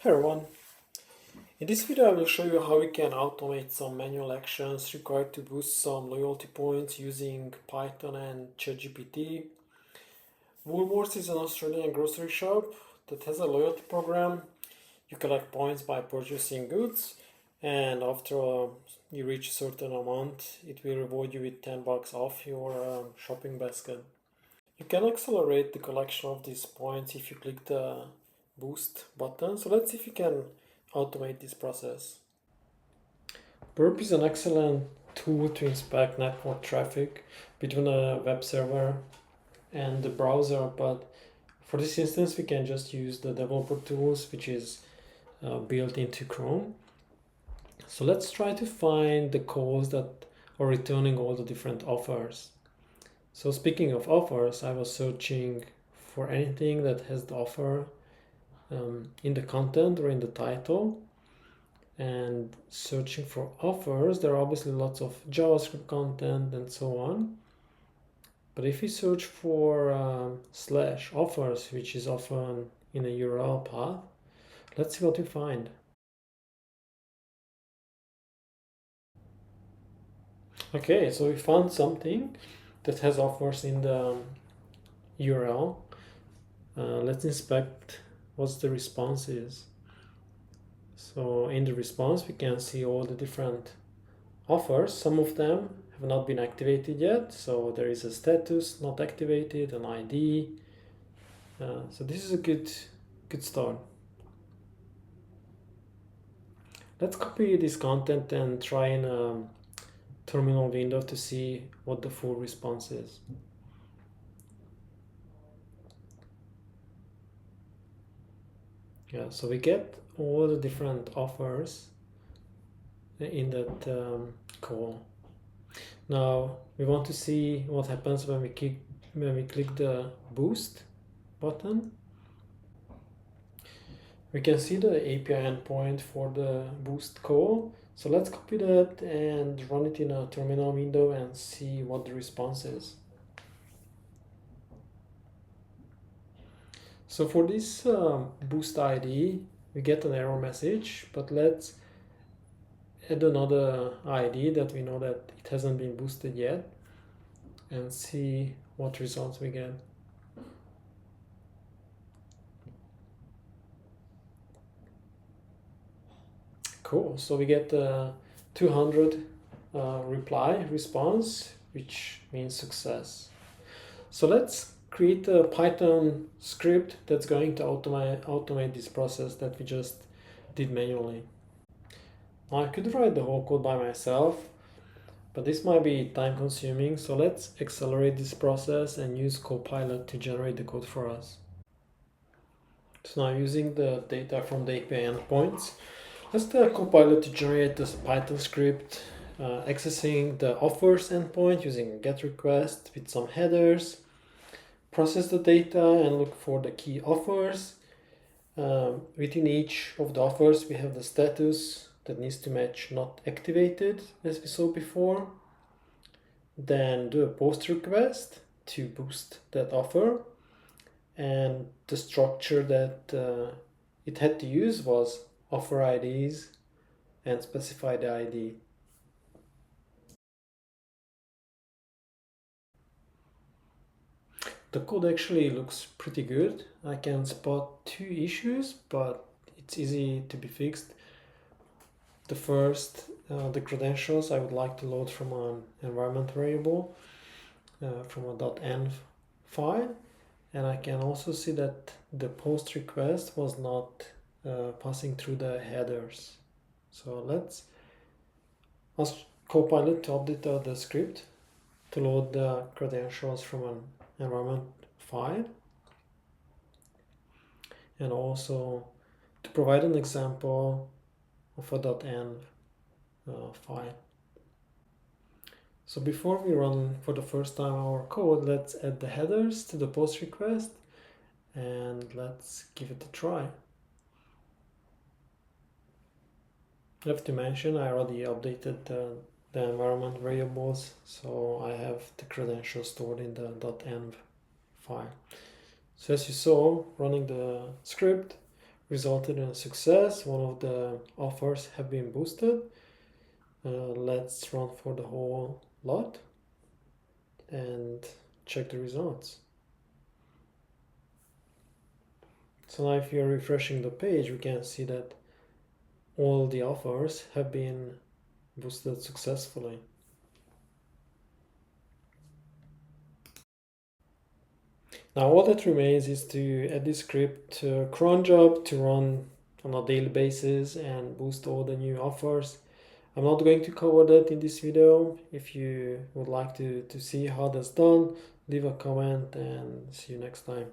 Hey everyone, in this video I will show you how we can automate some manual actions required to boost some loyalty points using Python and ChatGPT. Woolworths is an Australian grocery shop that has a loyalty program. You collect points by purchasing goods, and after you reach a certain amount it will reward you with $10 off your shopping basket. You can accelerate the collection of these points if you click the boost button. So let's see if you can automate this process. Burp is an excellent tool to inspect network traffic between a web server and the browser, but for this instance we can just use the developer tools, which is built into Chrome. So let's try to find the calls that are returning all the different offers. So speaking of offers, I was searching for anything that has the offer in the content or in the title, and searching for offers, there are obviously lots of JavaScript content and so on. But if we search for slash offers, which is often in a URL path, let's see what we find. Okay, so we found something that has offers in the URL. Let's inspect what the response is. So in the response we can see all the different offers. Some of them have not been activated yet, so there is a status not activated, an ID. So this is a good start. Let's copy this content and try in a terminal window to see what the full response is. Yeah, so we get all the different offers in that call. Now we want to see what happens when we click the boost button. We can see the API endpoint for the boost call. So let's copy that and run it in a terminal window and see what the response is. So for this boost ID, we get an error message, but let's add another ID that we know that it hasn't been boosted yet and see what results we get. Cool, so we get 200 reply response, which means success. So let's create a Python script that's going to automate this process that we just did manually. Now I could write the whole code by myself, but this might be time consuming, so let's accelerate this process and use Copilot to generate the code for us. So now using the data from the API endpoints, let's tell Copilot to generate this Python script accessing the offers endpoint using a GET request with some headers, process the data and look for the key offers. Within each of the offers we have the status that needs to match not activated, as we saw before. Then do a post request to boost that offer, and the structure that it had to use was offer IDs and specify the ID. The code actually looks pretty good. I can spot two issues, but it's easy to be fixed. The first, the credentials I would like to load from an environment variable, from a .env file, and I can also see that the post request was not passing through the headers. So let's ask Copilot to update the script to load the credentials from an environment file, and also to provide an example of a .env file. So before we run for the first time our code, let's add the headers to the post request and let's give it a try. I have to mention I already updated the environment variables, so I have the credentials stored in the .env file. So as you saw, running the script resulted in a success. One of the offers have been boosted. Let's run for the whole lot and check the results. So now if you're refreshing the page, we can see that all the offers have been boosted successfully. Now all that remains is to add this script cron job to run on a daily basis and boost all the new offers. I'm not going to cover that in this video. If you would like to see how that's done, leave a comment and see you next time.